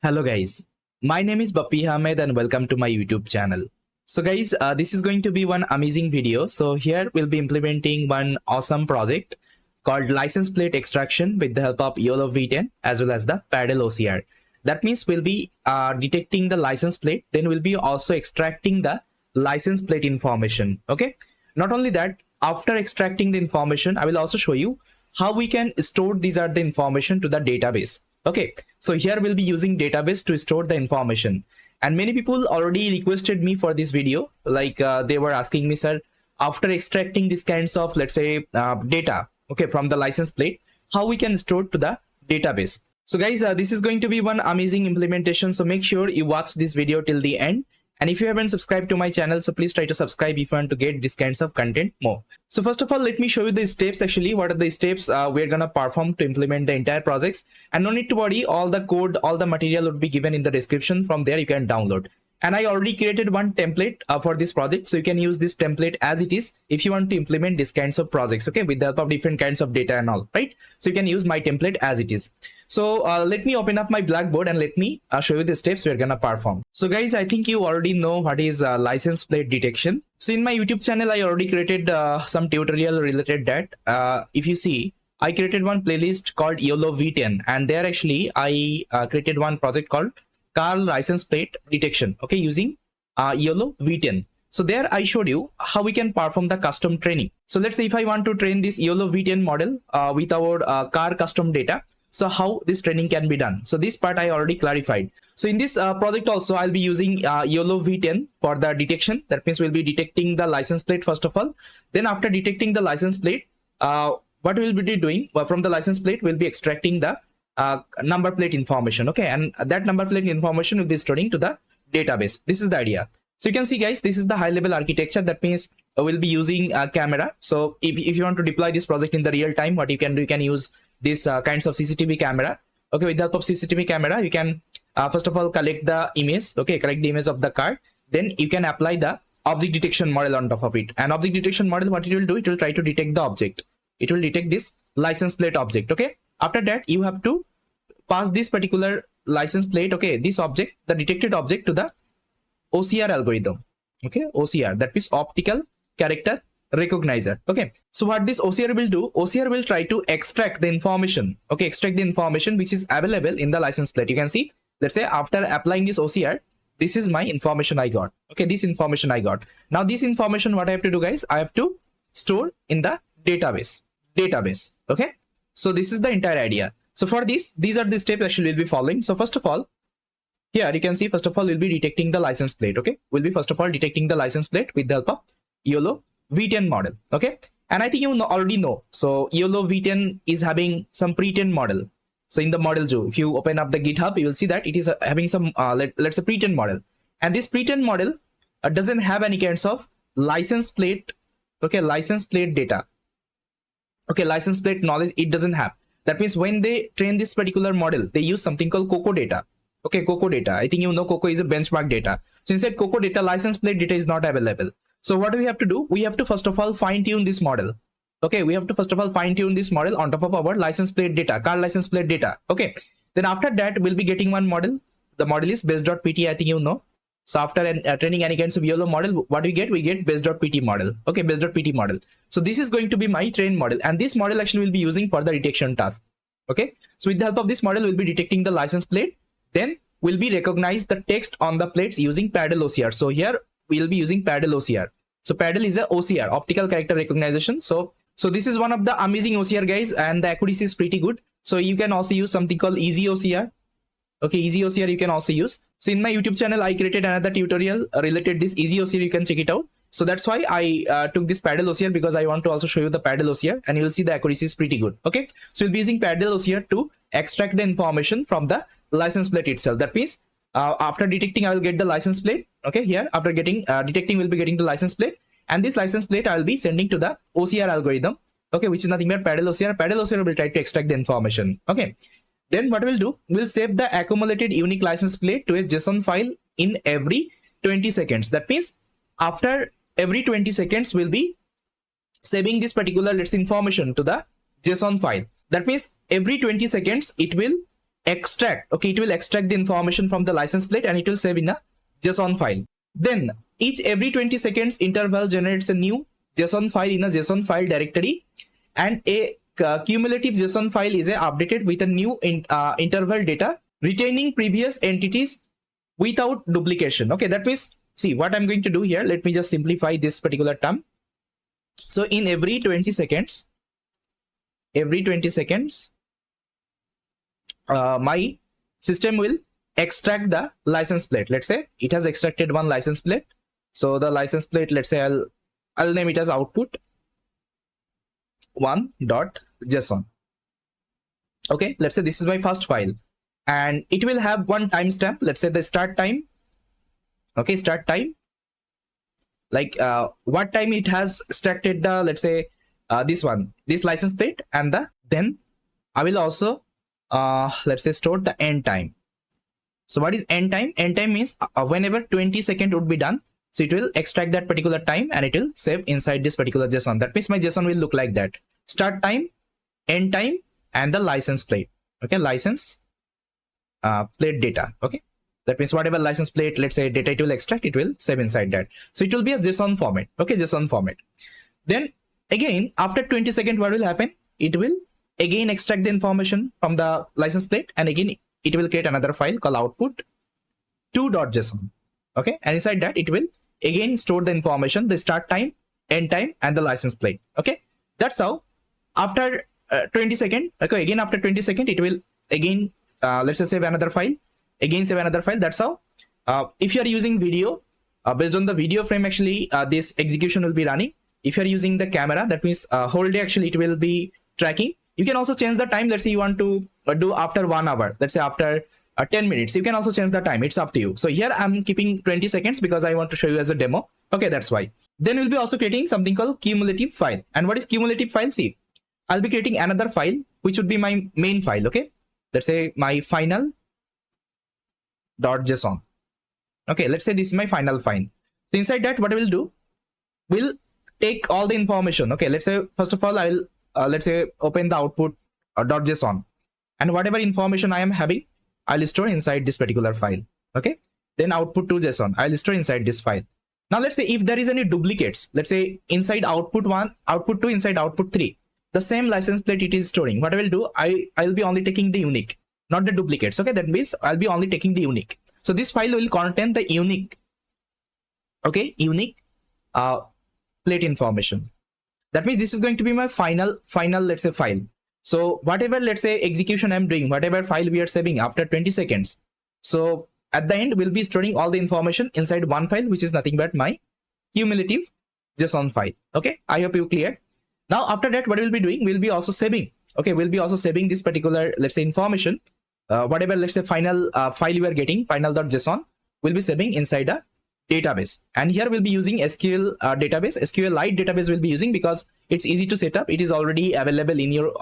Hello guys, my name is Bappy Ahmed and welcome to my YouTube channel. So guys, this is going to be one amazing video. So here we'll be implementing one awesome project called license plate extraction with the help of YOLOv10 as well as the PaddleOCR. That means we'll be detecting the license plate, then we'll be also extracting the license plate information. Okay, not only that, after extracting the information, I will also show you how we can store the information to the database. Okay, so here we'll be using database to store the information, and many people already requested me for this video, like they were asking me, sir, after extracting these kinds of, let's say, data, okay, from the license plate, how we can store to the database. So guys, this is going to be one amazing implementation, so make sure you watch this video till the end. And if you haven't subscribed to my channel, so please try to subscribe if you want to get this kinds of content more. So first of all, let me show you the steps. Actually, what are the steps we're gonna perform to implement the entire projects. And no need to worry, all the code, all the material would be given in the description. From there you can download. And I already created one template for this project, so you can use this template as it is if you want to implement these kinds of projects, okay, with the help of different kinds of data and all, right? So you can use my template as it is. So let me open up my Blackboard and let me show you the steps we're gonna perform. So guys, I think you already know what is license plate detection. So in my YouTube channel, I already created some tutorial related that. If you see, I created one playlist called YOLOv10, and there actually I created one project called car license plate detection, okay, using YOLOv10. So there I showed you how we can perform the custom training. So let's say if I want to train this YOLOv10 model with our car custom data, so how this training can be done. So this part I already clarified. So in this project also, I'll be using YOLOv10 for the detection. That means we'll be detecting the license plate first of all. Then after detecting the license plate, what we'll be doing from the license plate, we'll be extracting the number plate information, okay, and that number plate information will be storing to the database. This is the idea. So you can see guys, this is the high level architecture. That means we'll be using a camera. So if you want to deploy this project in the real time, what you can do, you can use this kinds of CCTV camera. Okay, with the help of CCTV camera, you can first of all collect the image, okay, collect the image of the car. Then you can apply the object detection model on top of it. And object detection model, what it will do, it will try to detect the object. It will detect this license plate object, okay. After that, you have to pass this particular license plate, okay, this object, the detected object, to the OCR algorithm, okay, OCR, that is optical character recognizer, okay. So what this OCR will do, OCR will try to extract the information, okay, extract the information which is available in the license plate. You can see, let's say after applying this OCR, this is my information I got, okay, this information I got. Now this information, what I have to do guys, I have to store in the database, okay. So this is the entire idea. So for this, these are the steps actually we'll be following. So first of all, here you can see, first of all, we'll be detecting the license plate, okay. We'll be first of all detecting the license plate with the help of YOLOv10 model, okay. And I think you already know. So YOLOv10 is having some pre-trained model. So in the model zoo, if you open up the GitHub, you will see that it is having some, let's say, pre-trained model. And this pre-trained model doesn't have any kinds of license plate, okay, license plate data. Okay, license plate knowledge it doesn't have. That means when they train this particular model, they use something called COCO data. Okay, COCO data. I think you know COCO is a benchmark data. So inside COCO data, license plate data is not available. So what do we have to do? We have to first of all fine tune this model. Okay, we have to first of all fine tune this model on top of our license plate data, car license plate data. Okay, then after that, we'll be getting one model. The model is base.pt, I think you know. So after training any kinds of YOLO model, what we get base.pt model. Okay, base.pt model. So this is going to be my trained model, and this model actually will be using for the detection task. Okay, so with the help of this model, we'll be detecting the license plate. Then we'll be recognize the text on the plates using PaddleOCR. So here we'll be using PaddleOCR. So Paddle is a OCR, optical character recognition. So this is one of the amazing OCR guys, and the accuracy is pretty good. So you can also use something called Easy OCR. Okay, Easy OCR you can also use. So in my YouTube channel, I created another tutorial related this Easy OCR. You can check it out. So that's why I took this PaddleOCR, because I want to also show you the PaddleOCR, and you will see the accuracy is pretty good. Okay, so we'll be using PaddleOCR to extract the information from the license plate itself. That means after detecting, I will get the license plate. Okay, here after getting detecting, we'll be getting the license plate, and this license plate I will be sending to the OCR algorithm. Okay, which is nothing but PaddleOCR. PaddleOCR will try to extract the information. Okay. Then what we'll do, we'll save the accumulated unique license plate to a JSON file in every 20 seconds. That means after every 20 seconds, we'll be saving this particular, let's say, information to the JSON file. That means every 20 seconds, it will extract, okay, it will extract the information from the license plate and it will save in a JSON file. Then every 20 seconds interval generates a new JSON file in a JSON file directory, and a cumulative JSON file is updated with a new interval data retaining previous entities without duplication. Okay, that means, see what I'm going to do here. Let me just simplify this particular term. So in every 20 seconds, my system will extract the license plate. Let's say it has extracted one license plate. So the license plate, let's say I'll name it as output 1.json. Okay, let's say this is my first file, and it will have one timestamp. Let's say the start time. Okay, start time, like what time it has extracted the, let's say this license plate, and then I will also let's say store the end time. So what is end time? End time means whenever 20 seconds would be done, so it will extract that particular time and it will save inside this particular JSON. That means my JSON will look like that: start time, end time, and the license plate. Okay, license plate data. Okay, that means whatever license plate, let's say, data it will extract, it will save inside that. So it will be a JSON format. Okay, JSON format. Then again, after 20 seconds, what will happen? It will again extract the information from the license plate, and again it will create another file called output2.json. Okay, and inside that it will again store the information, the start time, end time, and the license plate. Okay, that's how after 20 seconds, okay, again after 20 seconds it will again let's say save another file, again save another file. That's how if you are using video, based on the video frame, actually this execution will be running. If you are using the camera, that means whole day actually it will be tracking. You can also change the time. Let's say you want to do after 1 hour, let's say after 10 minutes, you can also change the time. It's up to you. So here I'm keeping 20 seconds because I want to show you as a demo. Okay, that's why. Then we'll be also creating something called cumulative file. And what is cumulative file? See, I'll be creating another file which would be my main file. Okay, let's say my final.json. Okay, let's say this is my final file. So inside that, what I will do, we'll take all the information. Okay, let's say first of all I will let's say open the output.json, and whatever information I am having, I'll store inside this particular file. Okay, then output2.json, I'll store inside this file. Now let's say if there is any duplicates, let's say inside output1, output2, inside output3, the same license plate it is storing. What I will do, I'll be only taking the unique, not the duplicates. Okay, that means I'll be only taking the unique. So this file will contain the unique, okay, unique plate information. That means this is going to be my final let's say file. So whatever, let's say, execution I'm doing, whatever file we are saving after 20 seconds, so at the end we'll be storing all the information inside one file, which is nothing but my cumulative JSON file. Okay, I hope you clear. Now after that, what we'll be doing, we'll be also saving. Okay, we'll be also saving this particular, let's say, information, whatever, let's say, final file you are getting, final.json, we'll be saving inside a database. And here we'll be using SQL database, SQLite database we'll be using because it's easy to set up. It is already available in your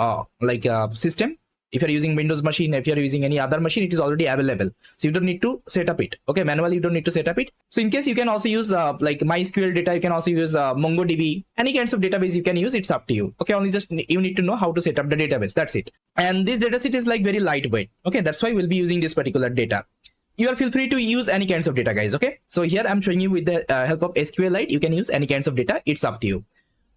system. If you're using Windows machine, if you're using any other machine, it is already available. So you don't need to set up it. Okay, manually you don't need to set up it. So in case, you can also use like MySQL data, you can also use MongoDB, any kinds of database you can use. It's up to you. Okay, only just you need to know how to set up the database. That's it. And this dataset is like very lightweight. Okay, that's why we'll be using this particular data. You are feel free to use any kinds of data, guys. Okay, so here I'm showing you with the help of SQLite, you can use any kinds of data. It's up to you.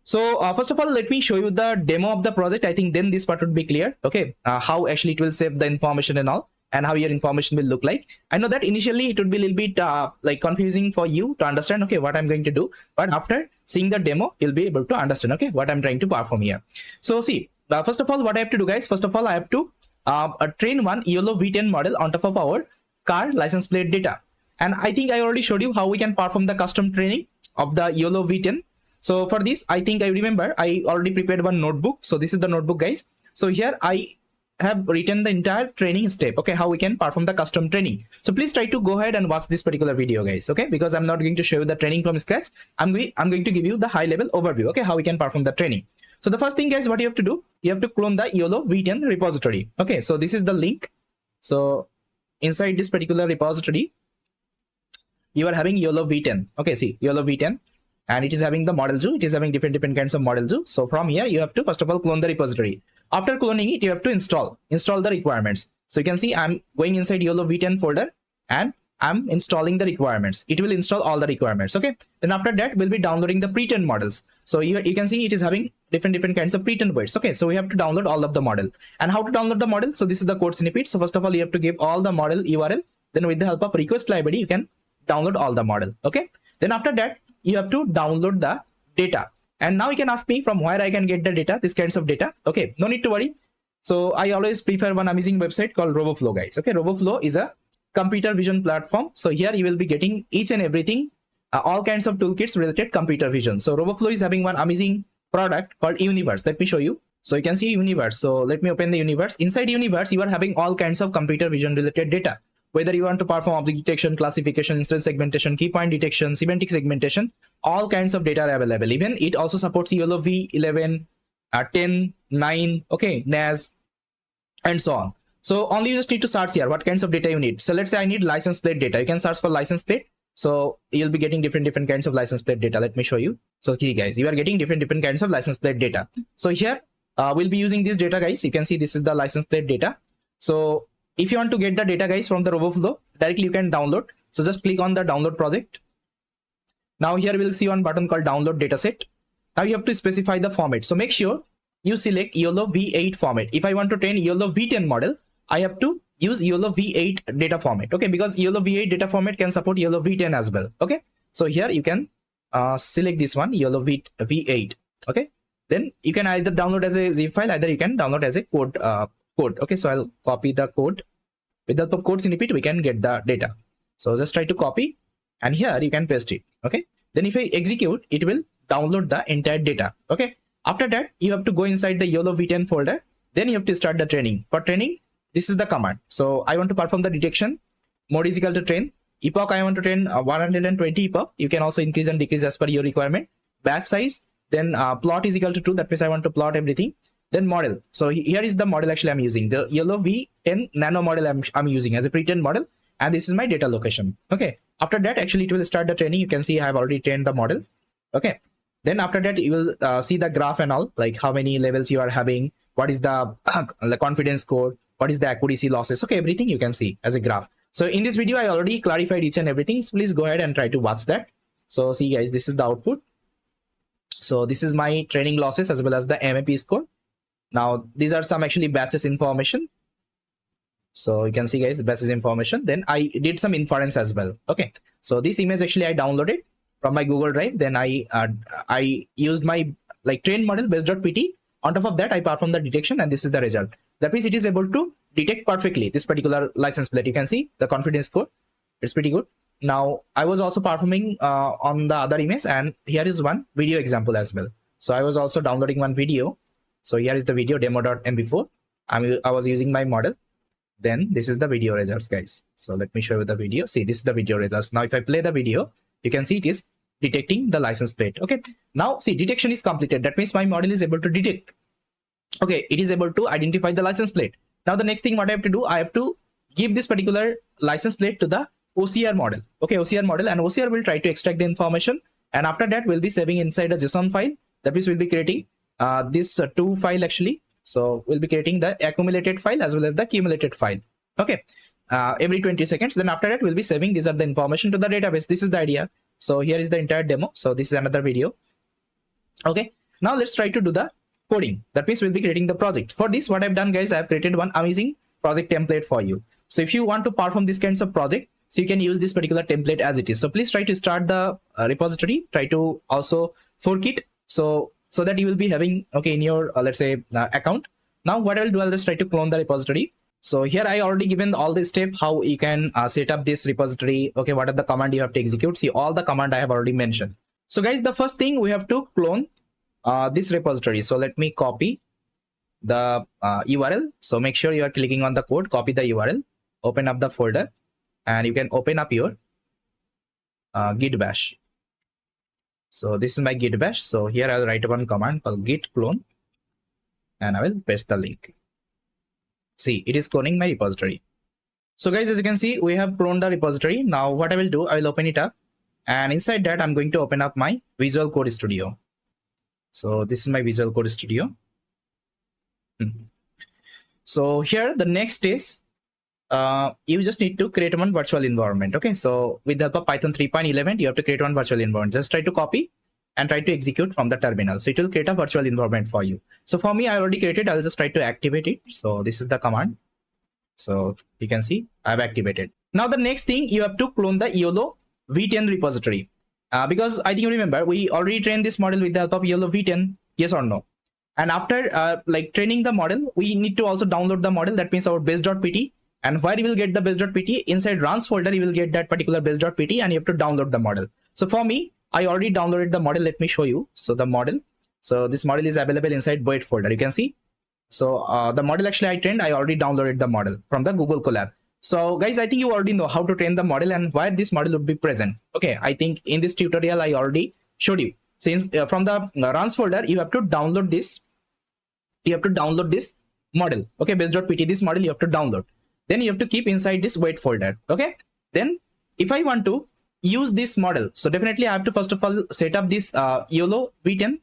So first of all, let me show you the demo of the project. I think then this part would be clear. Okay, how actually it will save the information and all, and how your information will look like. I know that initially it would be a little bit like confusing for you to understand, okay, what I'm going to do, but after seeing the demo, you'll be able to understand, okay, what I'm trying to perform here. So see, first of all, what I have to do, guys, first of all, I have to train one YOLOv10 model on top of our car license plate data. And I think I already showed you how we can perform the custom training of the YOLOv10. So for this, I think I remember I already prepared one notebook. So this is the notebook, guys. So here I have written the entire training step, okay, how we can perform the custom training. So please try to go ahead and watch this particular video, guys, okay, because I'm not going to show you the training from scratch. I'm going to give you the high level overview, okay, how we can perform the training. So the first thing, guys, what you have to do, you have to clone the YOLOv10 repository. Okay, so this is the link. So inside this particular repository, you are having YOLOv10. Okay, see, YOLOv10. And it is having the model zoo. It is having different kinds of model zoo. So from here, you have to first of all clone the repository. After cloning it, you have to install the requirements. So you can see I'm going inside YOLOv10 folder and I'm installing the requirements. It will install all the requirements. Okay. Then after that, we'll be downloading the pre-trained models. So you can see it is having different kinds of pre-trained weights. Okay. So we have to download all of the model. And how to download the model? So this is the code snippet. So first of all, you have to give all the model URL. Then with the help of request library, you can download all the model. Okay. Then after that, you have to download the data. And now you can ask me from where I can get the data, these kinds of data. Okay. No need to worry. So I always prefer one amazing website called Roboflow, guys. Okay. Roboflow is a computer vision platform. So here you will be getting each and everything, all kinds of toolkits related computer vision. So Roboflow is having one amazing product called Universe. Let me show you. So you can see Universe. So let me open the Universe. Inside Universe, you are having all kinds of computer vision related data. Whether you want to perform object detection, classification, instance segmentation, key point detection, semantic segmentation, all kinds of data are available. Even it also supports YOLOv11, 10, 9, okay, NAS, and so on. So only you just need to search here what kinds of data you need. So let's say I need license plate data. You can search for license plate. So you'll be getting different kinds of license plate data. Let me show you. So here guys, you are getting different kinds of license plate data. So here we'll be using this data, guys. You can see this is the license plate data. So if you want to get the data, guys, from the Roboflow, directly you can download. So just click on the download project. Now here we'll see one button called download dataset. Now you have to specify the format. So make sure you select YOLOv8 format. If I want to train YOLOv10 model, I have to use YOLOv8 data format. Okay, because YOLOv8 data format can support YOLOv10 as well. Okay, so here you can select this one, YOLOv8. Okay, then you can either download as a zip file, either you can download as a code. Okay, so I'll copy the code. With the code snippet, we can get the data. So just try to copy, and here you can paste it. Okay, then if I execute, it will download the entire data. Okay, after that, you have to go inside the YOLOv10 folder. Then you have to start the training. For training, this is the command. So I want to perform the detection. Mode is equal to train. Epoch, I want to train 120 epoch. You can also increase and decrease as per your requirement. Batch size, then plot is equal to 2. That means I want to plot everything. Then model. So here is the model actually I'm using. The YOLOv10 nano model I'm using as a pre-trained model. And this is my data location. Okay. After that, actually it will start the training. You can see I have already trained the model. Okay. Then after that, you will see the graph and all, like how many levels you are having. What is the confidence score? What is the accuracy losses? Okay, everything you can see as a graph. So in this video, I already clarified each and everything. So please go ahead and try to watch that. So see guys, this is the output. So this is my training losses as well as the MAP score. Now these are some actually batches information. So you can see guys, the batches information. Then I did some inference as well. Okay. So this image actually I downloaded from my Google Drive. Then I used my trained model base.pt. On top of that, I performed the detection, and this is the result. That means it is able to detect perfectly this particular license plate. You can see the confidence score. It's pretty good. Now, I was also performing on the other image, and here is one video example as well. So I was also downloading one video. So here is the video demo.mp4. I was using my model. Then this is the video results, guys. So let me show you the video. See, this is the video results. Now, if I play the video, you can see it is detecting the license plate. Okay. Now see, detection is completed. That means my model is able to detect. Okay, it is able to identify the license plate. Now the next thing what I have to do, I have to give this particular license plate to the OCR model. Okay, OCR model, and OCR will try to extract the information, and after that we'll be saving inside a JSON file. That means we'll be creating this two file actually. So we'll be creating the accumulated file as well as the accumulated file. Okay, every 20 seconds. Then after that we'll be saving these are the information to the database. This is the idea. So here is the entire demo. So this is another video. Okay, now let's try to do the coding. That means we'll be creating the project. For this, what I've done, guys, I've created one amazing project template for you. So if you want to perform this kinds of project, so you can use this particular template as it is. So please try to start the repository. Try to also fork it. So that you will be having, okay, in your let's say account. Now what I'll do, I'll just try to clone the repository. So here I already given all this step how you can set up this repository. Okay, what are the command you have to execute? See, all the command I have already mentioned. So guys, the first thing we have to clone this repository. So let me copy the URL. So make sure you are clicking on the code, copy the URL, open up the folder, and you can open up your git bash. So this is my git bash. So here I'll write one command called git clone, and I will paste the link. See, it is cloning my repository. So guys, as you can see, we have cloned the repository. Now what I will do, I will open it up, and inside that I'm going to open up my Visual Code Studio. So this is my Visual Code Studio. So here the next is you just need to create one virtual environment. Okay, so with the help of Python 3.11, you have to create one virtual environment. Just try to copy and try to execute from the terminal. So it will create a virtual environment for you. So for me, I already created. I'll just try to activate it. So this is the command. So you can see I've activated. Now the next thing, you have to clone the YOLOv10 repository. Because I think you remember, we already trained this model with the help of YOLOv10, yes or no? And after like training the model, we need to also download the model. That means our base.pt. And where you will get the base.pt, inside runs folder, you will get that particular base.pt and you have to download the model. So for me, I already downloaded the model. Let me show you. So the model, so this model is available inside Boet folder. You can see. So the model actually I trained, I already downloaded the model from the Google Colab. So guys, I think you already know how to train the model and why this model would be present. Okay, I think in this tutorial, I already showed you. Since from the runs folder, you have to download this. You have to download this model. Okay, base.pt, this model you have to download. Then you have to keep inside this Boet folder. Okay, then if I want to use this model, so definitely I have to first of all set up this YOLOv10.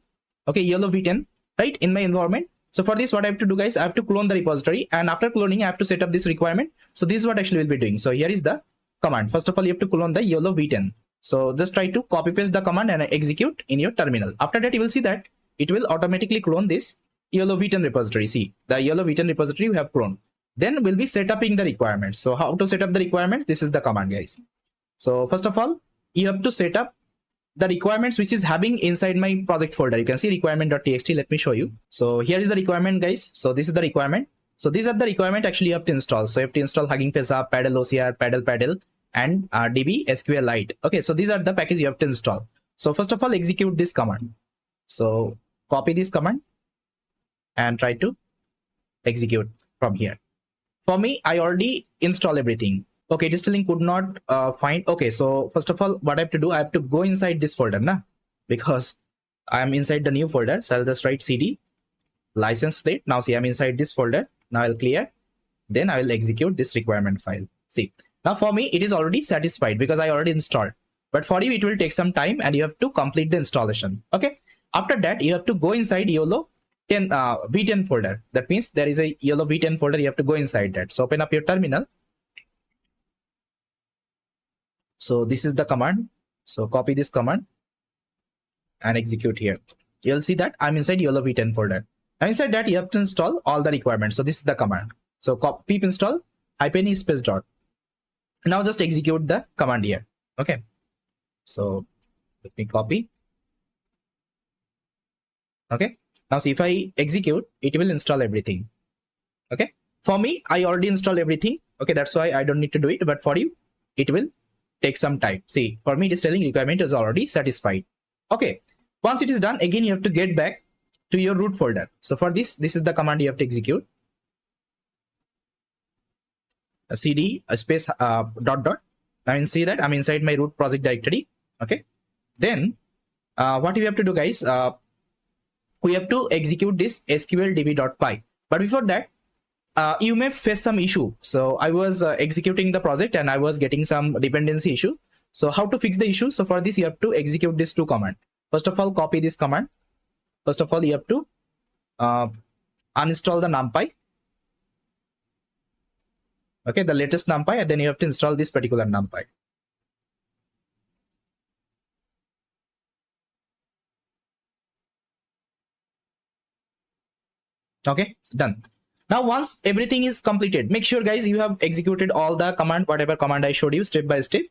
Okay, YOLOv10, right, in my environment. So for this, what I have to do, guys, I have to clone the repository, and after cloning, I have to set up this requirement. So this is what actually we'll be doing. So here is the command. First of all, you have to clone the YOLOv10. So just try to copy paste the command and execute in your terminal. After that, you will see that it will automatically clone this YOLOv10 repository. See, the YOLOv10 repository we have cloned. Then we'll be setting the requirements. So how to set up the requirements? This is the command, guys. So first of all, you have to set up the requirements which is having inside my project folder. You can see requirement.txt. Let me show you. So here is the requirement, guys. So this is the requirement. So these are the requirement actually you have to install. So you have to install Hugging Face App, PaddleOCR, Paddle, and DB SQLite. Okay, so these are the packages you have to install. So first of all, execute this command. So copy this command and try to execute from here. For me, I already installed everything. Okay, it is telling could not find. Okay, so first of all, what I have to do, I have to go inside this folder, because I am inside the new folder. So I'll just write cd license plate. Now see, I'm inside this folder. Now I'll clear. Then I will execute this requirement file. See, now for me, it is already satisfied because I already installed. But for you, it will take some time and you have to complete the installation. Okay. After that, you have to go inside YOLOv10 folder. That means there is a YOLOv10 folder. You have to go inside that. So open up your terminal. So this is the command. So copy this command and execute here. You'll see that I'm inside YOLOv10 folder. Now inside that, you have to install all the requirements. So this is the command. So pip install -e space dot. Now just execute the command here. Okay. So let me copy. Okay. Now see, if I execute, it will install everything. Okay. For me, I already installed everything. Okay. That's why I don't need to do it. But for you, it will take some time. See, for me, it is telling requirement is already satisfied. Okay. Once it is done, again, you have to get back to your root folder. So for this is the command you have to execute. A cd space dot. Now you can see that I'm inside my root project directory. Okay. Then what we have to do, guys, we have to execute this sqldb.py. But before that, you may face some issue. So I was executing the project and I was getting some dependency issue. So how to fix the issue? So for this, you have to execute these two commands. First of all, copy this command. First of all, you have to uninstall the numpy. Okay, the latest numpy, and then you have to install this particular numpy. Okay, done. Now, once everything is completed, make sure, guys, you have executed all the command, whatever command I showed you step by step.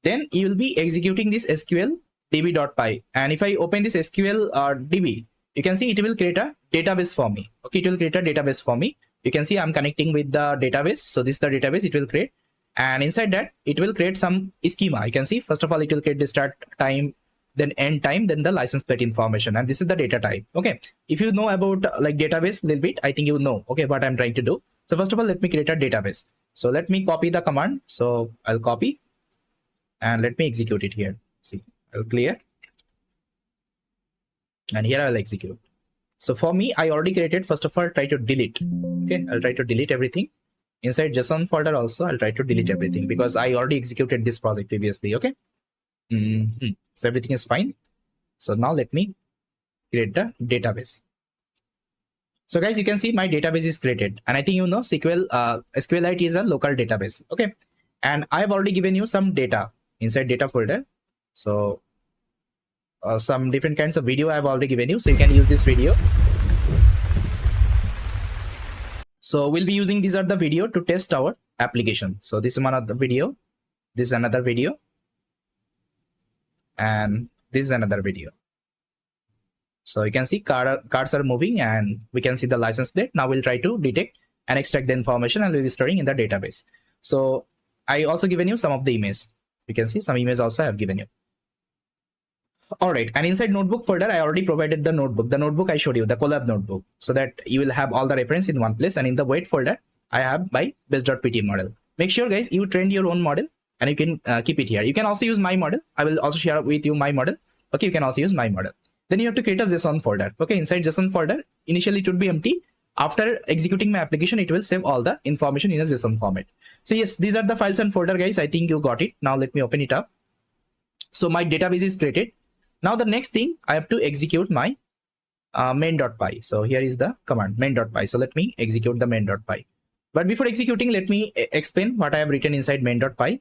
Then you will be executing this SQL db.py. And if I open this SQL db, you can see it will create a database for me. Okay, it will create a database for me. You can see I'm connecting with the database. So this is the database it will create. And inside that, it will create some schema. You can see, first of all, it will create the start time, then end time, then the license plate information. And this is the data type. Okay. If you know about like database a little bit, I think you know, okay, what I'm trying to do. So first of all, let me create a database. So let me copy the command. So I'll copy and let me execute it here. See, I'll clear. And here I'll execute. So for me, I already created, first of all, try to delete. Okay. I'll try to delete everything. Inside JSON folder also, I'll try to delete everything because I already executed this project previously. Okay. So everything is fine. So now let me create the database. So guys, you can see my database is created, and I think you know SQLite is a local database. Okay, and I have already given you some data inside data folder. So some different kinds of video I have already given you, so you can use this video. So we'll be using these are the video to test our application. So this is one of the video, this is another video, and this is another video. So you can see cards are moving, and we can see the license plate. Now we'll try to detect and extract the information, and we'll be storing in the database. So I also given you some of the images. You can see some images also I have given you. All right, and inside notebook folder, I already provided the notebook. The notebook I showed you, the YOLOv notebook, so that you will have all the reference in one place. And in the weight folder, I have my base.pt model. Make sure guys, you train your own model, and you can keep it here. You can also use my model. I will also share with you my model. Okay, you can also use my model. Then you have to create a JSON folder. Okay, inside JSON folder, initially it would be empty. After executing my application, it will save all the information in a JSON format. So yes, these are the files and folder, guys. I think you got it. Now let me open it up. So my database is created. Now the next thing, I have to execute my main.py. So here is the command main.py. So let me execute the main.py. But before executing, let me explain what I have written inside main.py.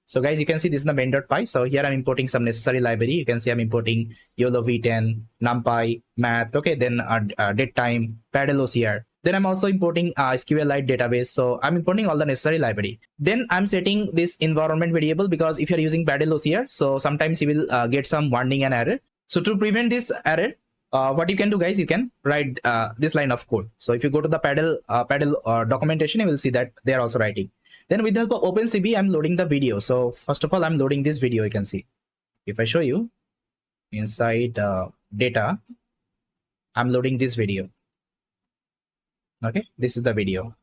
So guys, you can see this is the main.py. So here I'm importing some necessary library. You can see I'm importing YOLOv10, NumPy, math. Okay, then datetime, PaddleOCR. Then I'm also importing SQLite database. So I'm importing all the necessary library. Then I'm setting this environment variable, because if you're using PaddleOCR, so sometimes you will get some warning and error. So to prevent this error, what you can do, guys, you can write this line of code. So if you go to the Paddle documentation, you will see that they are also writing. Then with the help of OpenCV, I'm loading the video. So first of all, I'm loading this video. You can see, if I show you inside data, I'm loading this video. Okay, this is the video.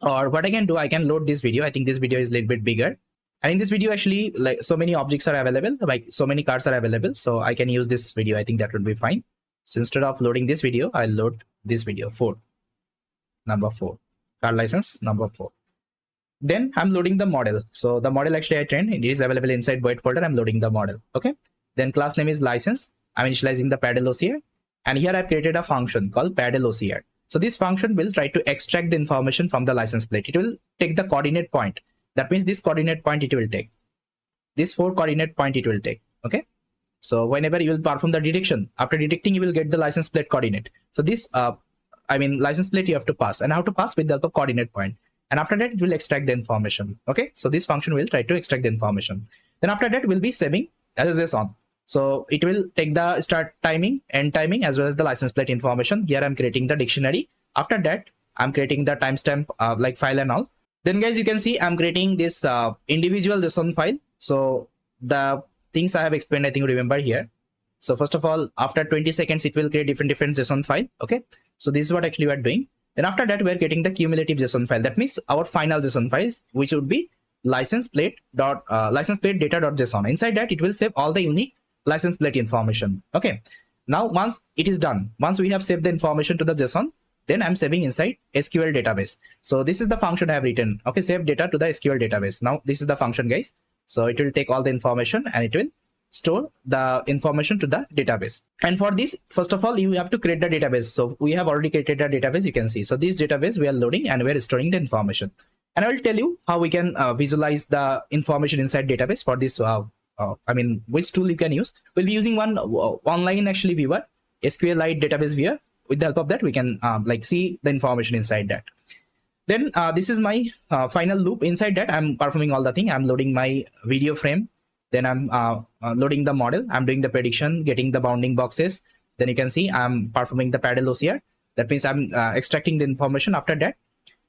Or what I can do, I can load this video. I think this video is a little bit bigger. And in this video, actually, like so many objects are available, like so many cards are available. So I can use this video. I think that would be fine. So instead of loading this video, I'll load this video, number 4, card license number 4. Then I'm loading the model. So the model actually I trained, it is available inside void folder. I'm loading the model. Okay. Then class name is license. I'm initializing the PaddleOCR. And here I've created a function called PaddleOCR. So this function will try to extract the information from the license plate. It will take the coordinate point. That means this coordinate point it will take. This 4 coordinate point it will take. Okay. So whenever you will perform the detection, after detecting, you will get the license plate coordinate. So this, license plate you have to pass, and how to pass with the coordinate point. And after that, it will extract the information. Okay. So this function will try to extract the information. Then after that, we'll be saving as a JSON. So it will take the start timing, end timing, as well as the license plate information. Here I'm creating the dictionary. After that, I'm creating the timestamp like file and all. Then guys, you can see I'm creating this individual JSON file. So the things I have explained, I think you remember here. So first of all, after 20 seconds, it will create different JSON file. Okay. So this is what actually we are doing. Then after that, we're getting the cumulative JSON file. That means our final JSON files, which would be license plate data.json. Inside that, it will save all the unique license plate information. Okay. Now, once it is done, once we have saved the information to the JSON, then I'm saving inside SQL database. So this is the function I have written. Okay, save data to the SQL database. Now this is the function, guys. So it will take all the information and it will store the information to the database. And for this, first of all, you have to create the database. So we have already created a database, you can see. So this database we are loading and we are storing the information. And I will tell you how we can visualize the information inside database for this. Which tool you can use. We'll be using one online actually viewer, SQLite database viewer. With the help of that, we can see the information inside that. Then this is my final loop. Inside that, I'm performing all the thing. I'm loading my video frame. Then I'm loading the model. I'm doing the prediction, getting the bounding boxes. Then you can see I'm performing the PaddleOCR. That means I'm extracting the information. After that,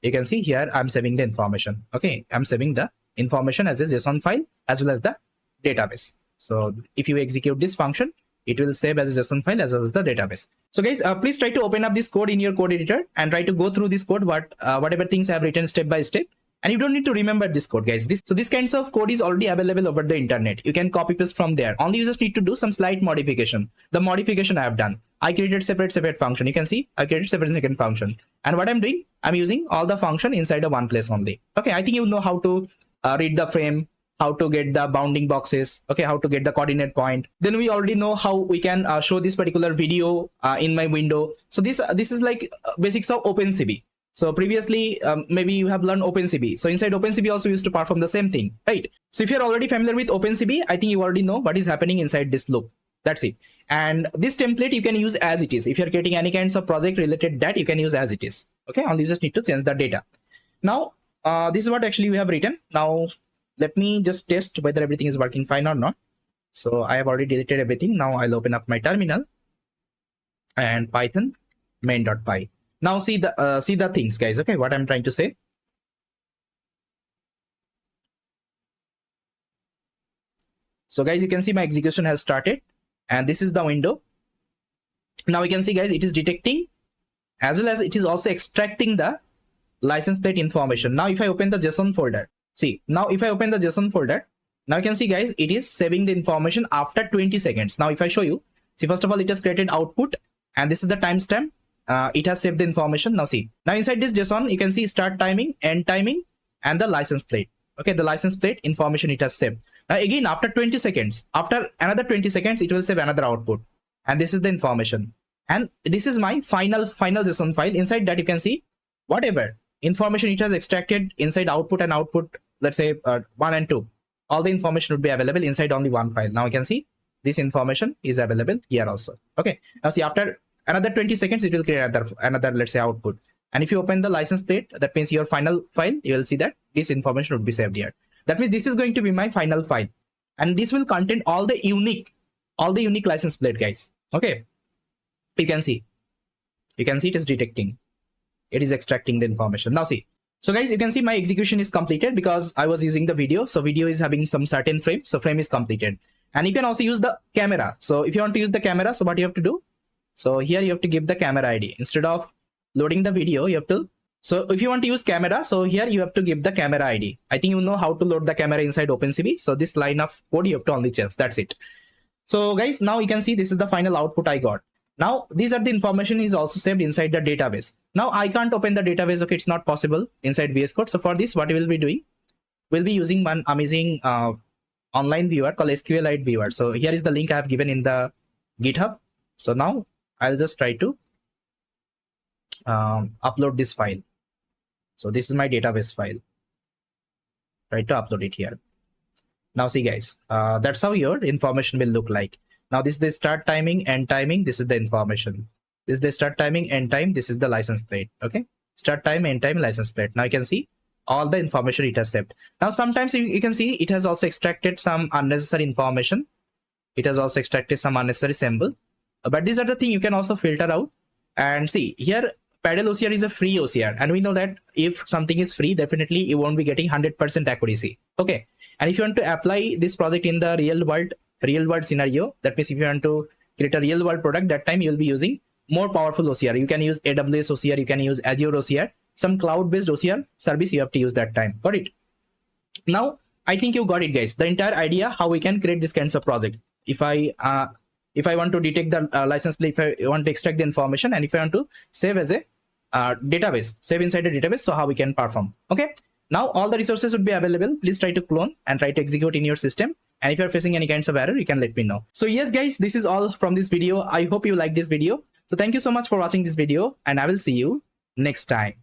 you can see here I'm saving the information. Okay, I'm saving the information as a JSON file as well as the database. So if you execute this function, it will save as a JSON file as well as the database. So guys, please try to open up this code in your code editor and try to go through this code, whatever things I have written step by step. And you don't need to remember this code, guys. This kinds of code is already available over the internet. You can copy paste from there. Only you just need to do some slight modification. The modification I have done, I created separate function. You can see I created separate function. And what I'm doing, I'm using all the function inside a one place only. Okay, I think you know how to read the frame, how to get the bounding boxes, okay, how to get the coordinate point. Then we already know how we can show this particular video in my window. So this is like basics of OpenCV. So previously, maybe you have learned OpenCV. So inside OpenCV also used to perform the same thing, right? So if you're already familiar with OpenCV, I think you already know what is happening inside this loop. That's it. And this template you can use as it is. If you're getting any kinds of project related, that you can use as it is. Okay, only you just need to change the data. Now, this is what actually we have written. Now, let me just test whether everything is working fine or not. So I have already deleted everything. Now I'll open up my terminal and Python main.py. Now see the things, guys. Okay, what I'm trying to say. So guys, you can see my execution has started, and this is the window. Now we can see, guys, it is detecting as well as it is also extracting the license plate information. Now if I open the JSON folder, see, now if I open the JSON folder, now you can see, guys, it is saving the information after 20 seconds. Now if I show you, see, first of all, it has created output, and this is the timestamp. It has saved the information. Now see, now inside this JSON, you can see start timing, end timing, and the license plate. Okay, the license plate information it has saved. Now again, after 20 seconds, after another 20 seconds, it will save another output. And this is the information. And this is my final JSON file. Inside that, you can see whatever information it has extracted inside output and output, let's say 1 and 2. All the information would be available inside only one file. Now you can see this information is available here also. Okay, now see, after another 20 seconds, it will create another, let's say, output. And if you open the license plate, that means your final file, you will see that this information would be saved here. That means this is going to be my final file, and this will contain all the unique license plate, guys. Okay, you can see it is detecting, it is extracting the information. Now see, so guys, you can see my execution is completed because I was using the video. So video is having some certain frame, so frame is completed. And you can also use the camera. So if you want to use the camera, so what you have to do? So here you have to give the camera ID instead of loading the video. You have to, so if you want to use camera, so here you have to give the camera ID. I think you know how to load the camera inside OpenCV. So this line of code you have to only change. That's it. So guys, now you can see this is the final output I got. Now these are the information is also saved inside the database. Now I can't open the database. Okay, it's not possible inside VS Code. So for this, what we will be doing, we'll be using one amazing online viewer called SQLite viewer. So here is the link I have given in the GitHub. So now I'll just try to upload this file. So this is my database file. Try to upload it here. Now see, guys, that's how your information will look like. Now this is the start timing, end timing. This is the information. This is the start timing, end time. This is the license plate. Okay, start time, end time, license plate. Now you can see all the information it has saved. Now sometimes you can see it has also extracted some unnecessary information. It has also extracted some unnecessary symbol. But these are the thing you can also filter out. And see here, PaddleOCR is a free OCR, and we know that if something is free, definitely you won't be getting 100% accuracy. Okay, and if you want to apply this project in the real world scenario, that means if you want to create a real world product, that time you'll be using more powerful OCR. You can use AWS OCR, you can use Azure OCR, some cloud-based OCR service you have to use that time. Got it? Now I think you got it, guys. The entire idea how we can create this kinds of project. If I want to detect the license plate, if I want to extract the information, and if I want to save as a database, save inside the database, so how we can perform. Okay, now all the resources would be available. Please try to clone and try to execute in your system. And if you're facing any kinds of error, you can let me know. So yes, guys, this is all from this video. I hope you like this video. So thank you so much for watching this video, and I will see you next time.